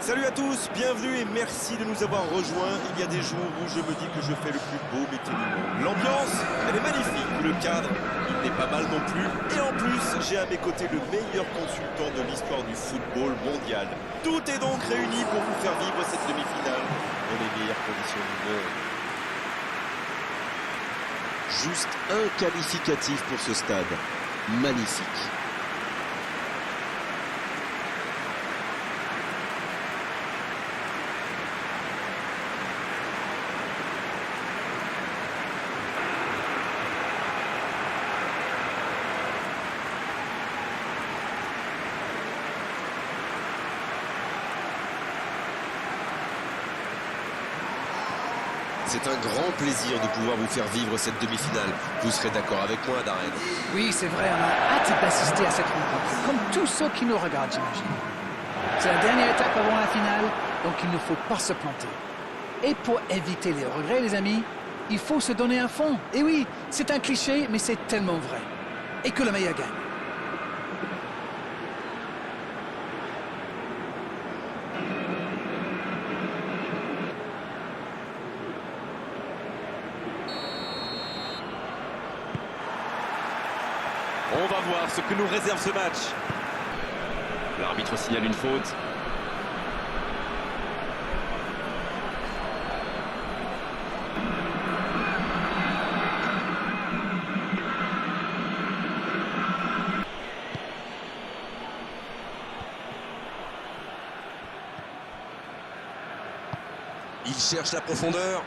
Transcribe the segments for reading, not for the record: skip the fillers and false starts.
Salut à tous, bienvenue et merci de nous avoir rejoints. Il y a des jours où je me dis que je fais le plus beau métier du monde. L'ambiance, elle est magnifique. Le cadre, il n'est pas mal non plus. Et en plus, j'ai à mes côtés le meilleur consultant de l'histoire du football mondial. Tout est donc réuni pour vous faire vivre cette demi-finale dans les meilleures conditions du monde. Juste un qualificatif pour ce stade. Magnifique. C'est un grand plaisir de pouvoir vous faire vivre cette demi-finale. Vous serez d'accord avec moi, Darren? Oui, c'est vrai, on a hâte d'assister à cette rencontre, comme tous ceux qui nous regardent, j'imagine. C'est la dernière étape avant la finale, donc il ne faut pas se planter. Et pour éviter les regrets, les amis, il faut se donner un fond. Et oui, c'est un cliché, mais c'est tellement vrai. Et que le meilleur gagne. On va voir ce que nous réserve ce match. L'arbitre signale une faute. Il cherche la profondeur.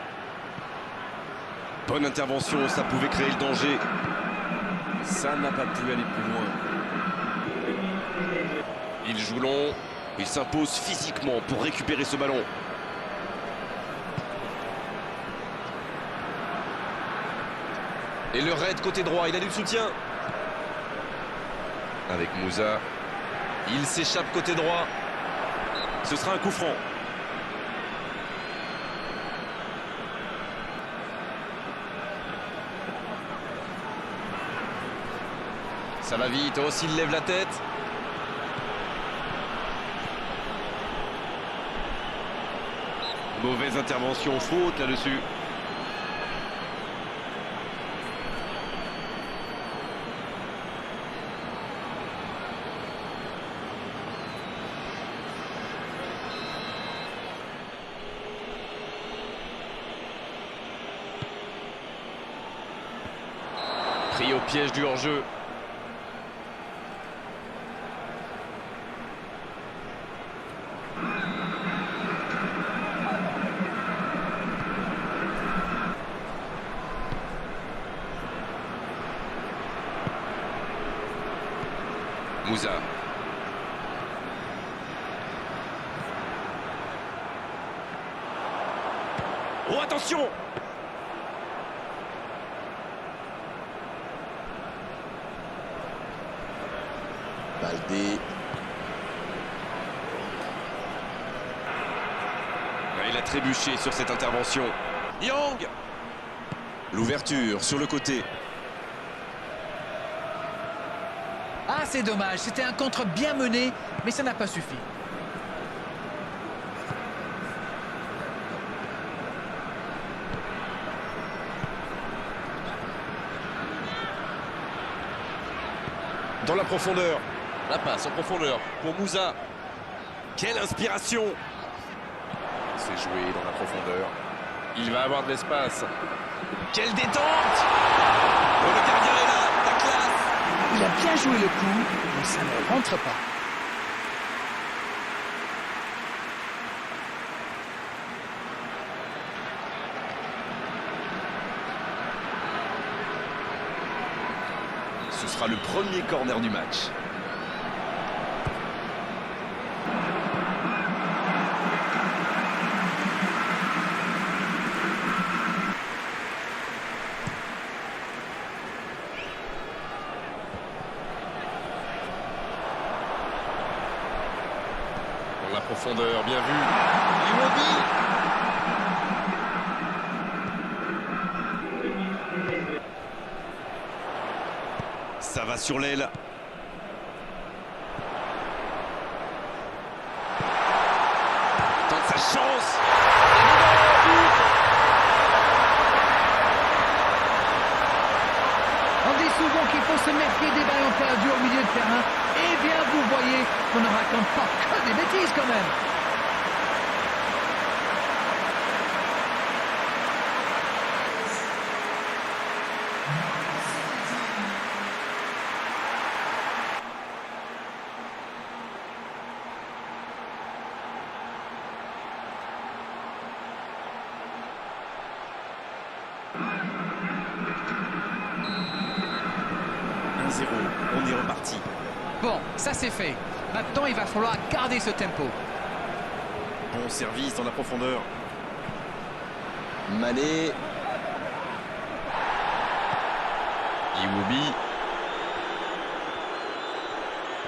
Bonne intervention, ça pouvait créer le danger. Ça n'a pas pu aller plus loin. Il joue long. Il s'impose physiquement pour récupérer ce ballon. Et le raid côté droit, il a du soutien. Avec Moussa. Il s'échappe côté droit. Ce sera un coup franc. Ça va vite, oh, s'il lève la tête. Mauvaise intervention, faute là-dessus. Pris au piège du hors-jeu. Moussa. Oh, attention! Baldé. Il a trébuché sur cette intervention. Yang! L'ouverture sur le côté. Ah, c'est dommage, c'était un contre bien mené, mais ça n'a pas suffi. Dans la profondeur. La passe en profondeur pour Moussa. Quelle inspiration! C'est joué dans la profondeur. Il va avoir de l'espace. Quelle détente! Oh, le gardien est là, la classe! Il a bien joué le coup, mais ça ne rentre pas. Ce sera le premier corner du match. Dans la profondeur, bien vu. Iwobi! Ça va sur l'aile. au milieu de terrain. Eh bien, vous voyez qu'on ne raconte pas que des bêtises quand même. On est reparti. Bon, ça c'est fait. Maintenant, il va falloir garder ce tempo. Bon service dans la profondeur. Mané. Iwobi.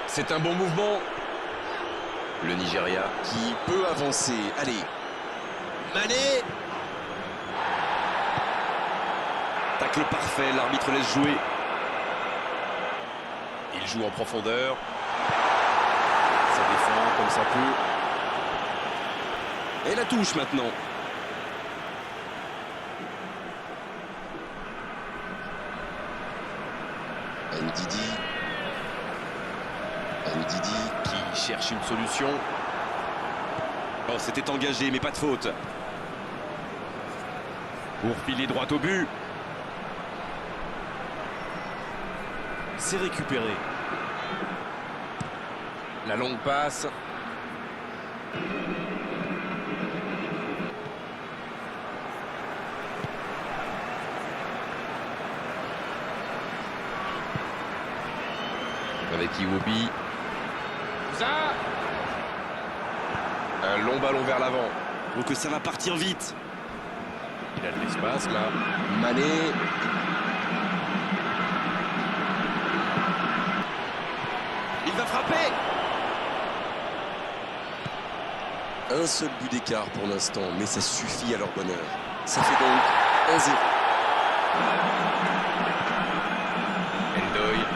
C'est un bon mouvement. Le Nigeria. Qui peut avancer. Allez. Mané. Tacle parfait, l'arbitre laisse jouer. Il joue en profondeur. Ça défend comme ça peut. Et la touche maintenant. Ndidi. Ndidi. Qui cherche une solution. Oh, c'était engagé, mais pas de faute. Pour filer droit au but. C'est récupéré. La longue passe. Avec Iwobi. Ça. Un long ballon vers l'avant. Donc ça va partir vite. Il a de l'espace là. Mané. Il va frapper. Un seul but d'écart pour l'instant, mais ça suffit à leur bonheur. Ça fait donc 1-0. Ndoye.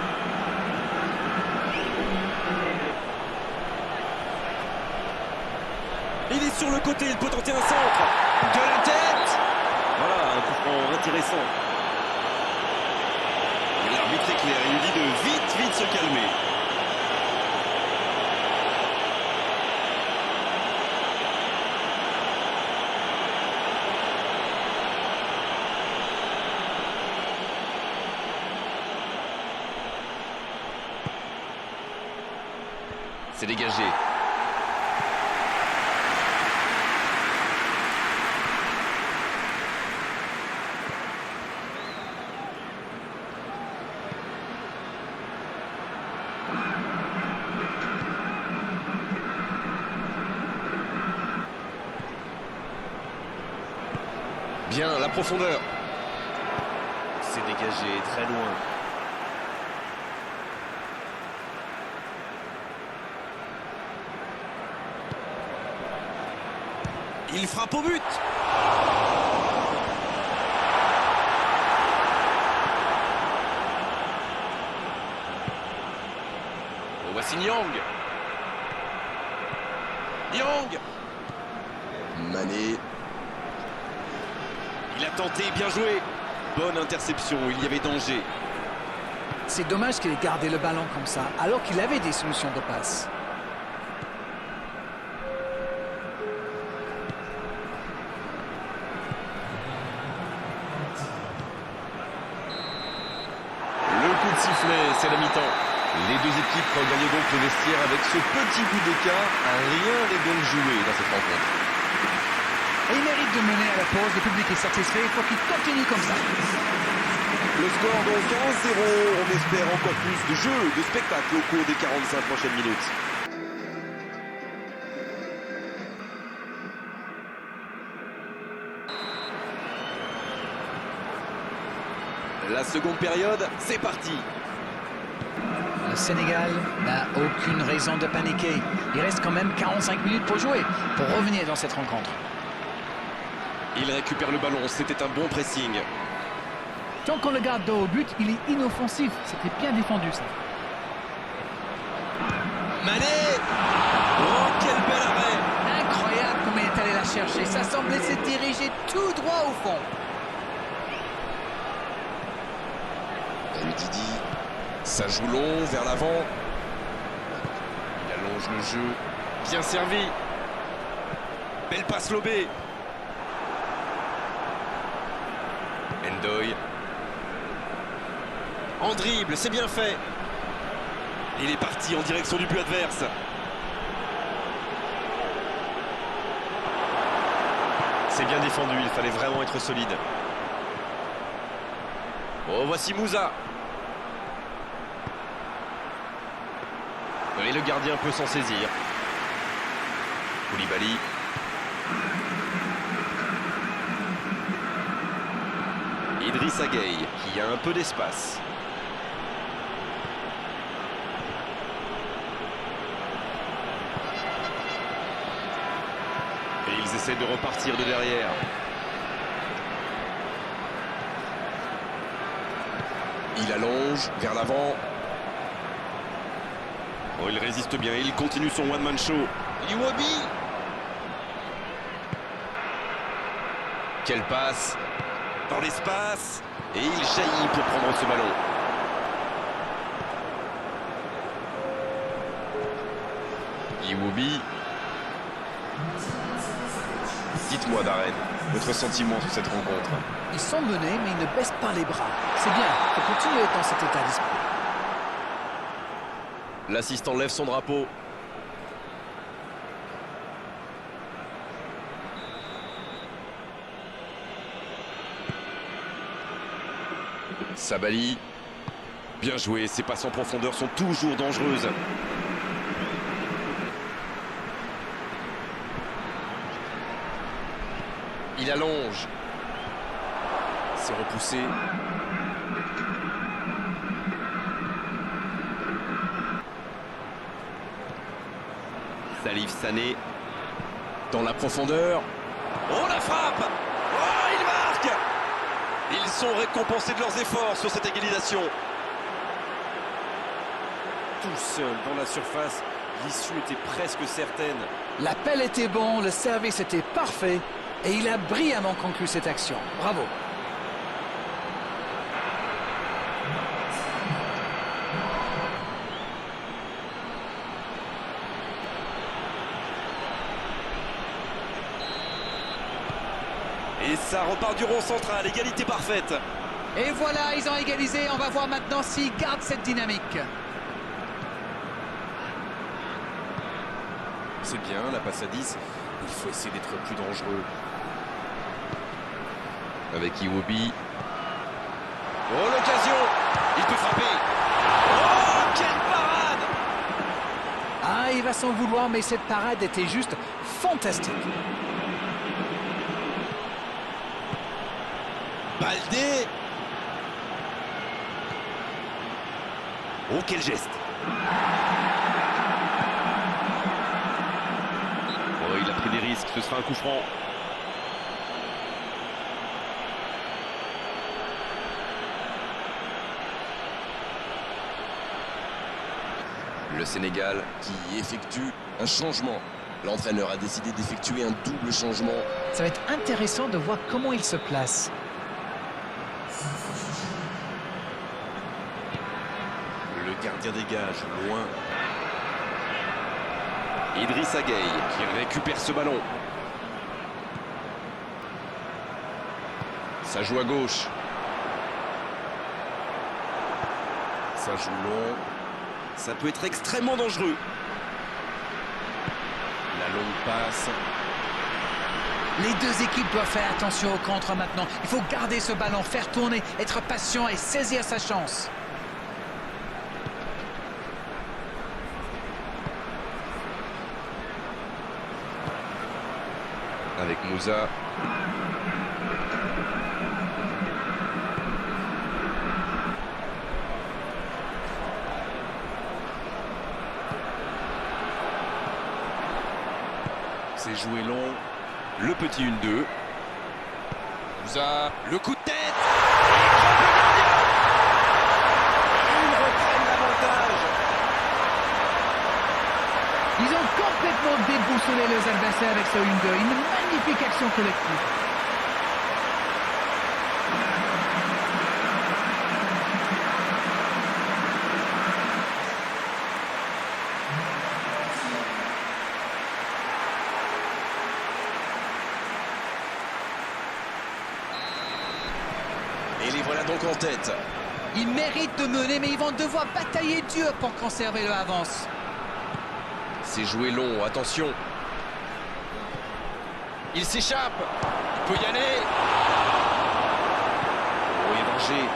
Il est sur le côté, il peut tenter un centre. De la tête. Voilà, un coup franc intéressant. L'arbitre est clair, il lui dit de vite se calmer. C'est dégagé. Bien, la profondeur. C'est dégagé, très loin. Il frappe au but. Voici Nyang. Nyang. Mané. Il a tenté, bien joué. Bonne interception, il y avait danger. C'est dommage qu'il ait gardé le ballon comme ça, alors qu'il avait des solutions de passe. Le coup de sifflet, c'est la mi-temps. Les deux équipes regagnent donc le vestiaire avec ce petit bout d'écart. Rien n'est donc joué dans cette rencontre. Et il mérite de mener à la pause, le public est satisfait, il faut qu'il continue comme ça. Le score donc 1-0. On espère encore plus de jeu, de spectacle au cours des 45 prochaines minutes. La seconde période, c'est parti. Le Sénégal n'a aucune raison de paniquer. Il reste quand même 45 minutes pour jouer, pour revenir dans cette rencontre. Il récupère le ballon, c'était un bon pressing. Tant qu'on le garde dos au but, il est inoffensif. C'était bien défendu, ça. Mané. Oh, quel bel arrêt. Incroyable comment il est allé la chercher. Ça semblait se diriger tout droit au fond. Ndidi. Ça joue long vers l'avant. Il allonge le jeu. Bien servi. Belle passe lobée. Ndoye. En dribble, c'est bien fait. Il est parti en direction du but adverse. C'est bien défendu, il fallait vraiment être solide. Oh, voici Moussa. Et le gardien peut s'en saisir. Koulibaly. Idrissa Gueye, qui a un peu d'espace. Et ils essaient de repartir de derrière. Il allonge vers l'avant. Oh, il résiste bien, il continue son one-man show. Iwobi. Quelle passe dans l'espace. Et il jaillit pour prendre ce ballon. Iwobi. Dites-moi, Darren, votre sentiment sur cette rencontre. Ils sont menés, mais ils ne baissent pas les bras. C'est bien, il faut continuer dans cet état d'esprit. L'assistant lève son drapeau. Sabali. Bien joué, ses passes en profondeur sont toujours dangereuses. Il allonge. C'est repoussé. Salif Sané dans la profondeur. Oh, la frappe! Oh, il marque! Ils sont récompensés de leurs efforts sur cette égalisation. Tout seul dans la surface, l'issue était presque certaine. L'appel était bon, le service était parfait et il a brillamment conclu cette action. Bravo. Et ça repart du rond central, égalité parfaite. Et voilà, ils ont égalisé. On va voir maintenant s'ils gardent cette dynamique. C'est bien, la passe à 10. Il faut essayer d'être plus dangereux. Avec Iwobi. Oh, l'occasion! Il peut frapper. Oh, quelle parade! Ah, il va s'en vouloir, mais cette parade était juste fantastique. Baldé. Oh, quel geste! Oh, il a pris des risques, ce sera un coup franc. Le Sénégal qui effectue un changement. L'entraîneur a décidé d'effectuer un double changement. Ça va être intéressant de voir comment il se place. Le gardien dégage, loin. Idrissa Gueye qui récupère ce ballon. Ça joue à gauche. Ça joue long. Ça peut être extrêmement dangereux. La longue passe. Les deux équipes doivent faire attention au contre maintenant. Il faut garder ce ballon, faire tourner, être patient et saisir sa chance. Avec Moussa. C'est joué long. Le petit 1-2. Moussa. Le coup de tête. Ils reprennent l'avantage. Ils ont complètement déboussolé les adversaires avec ce 1-2. Une magnifique action collective. Et les voilà donc en tête. Ils méritent de mener, mais ils vont devoir batailler dur pour conserver leur avance. C'est joué long, attention. Il s'échappe. Il peut y aller. Oh, il y a danger.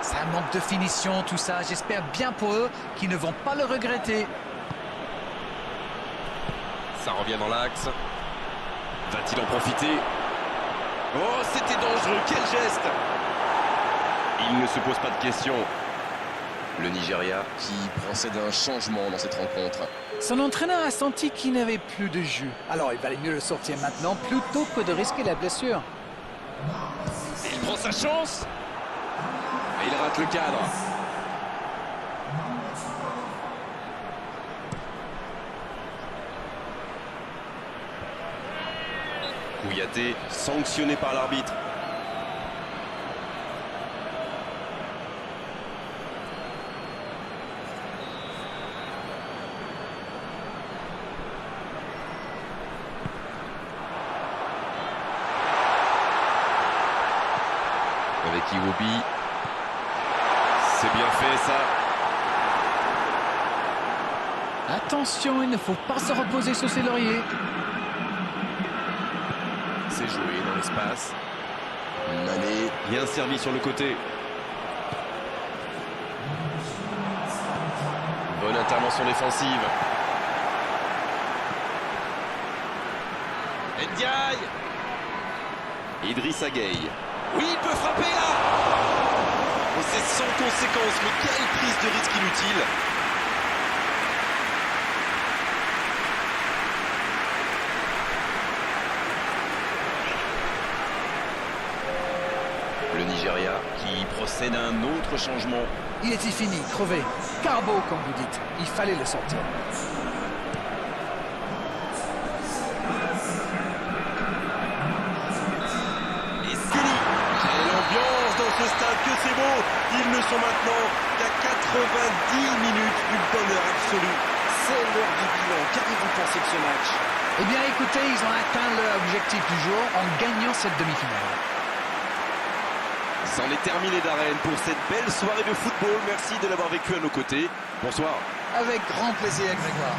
C'est un manque de finition, tout ça. J'espère bien pour eux qu'ils ne vont pas le regretter. Ça revient dans l'axe. Va-t-il en profiter? Oh, c'était dangereux, quel geste! Il ne se pose pas de questions. Le Nigeria Qui procède à un changement dans cette rencontre. Son entraîneur a senti qu'il n'avait plus de jus. Alors il valait mieux le sortir maintenant plutôt que de risquer la blessure. Il prend sa chance. Et il rate le cadre. Kouyaté sanctionné par l'arbitre. Avec Iwobi. C'est bien fait ça. Attention, il ne faut pas se reposer sur ses lauriers. C'est joué dans l'espace. Mané. Bien servi sur le côté. Bonne intervention défensive. Ndiaye. Idrissa Gueye. Oui, il peut frapper là. Oh, c'est sans conséquence, mais quelle prise de risque inutile. Le Nigeria qui procède à un autre changement. Il était fini, crevé. Carbo, comme vous dites. Il fallait le sortir. Et c'est fini. Et l'ambiance dans ce stade, que c'est beau. Ils ne sont maintenant qu'à 90 minutes du bonheur absolu. C'est l'heure du bilan. Qu'avez-vous pensé de ce match? Eh bien, écoutez, ils ont atteint leur objectif du jour en gagnant cette demi-finale. C'en est terminé d'Arène pour cette belle soirée de football. Merci de l'avoir vécu à nos côtés. Bonsoir. Avec grand plaisir, Grégoire.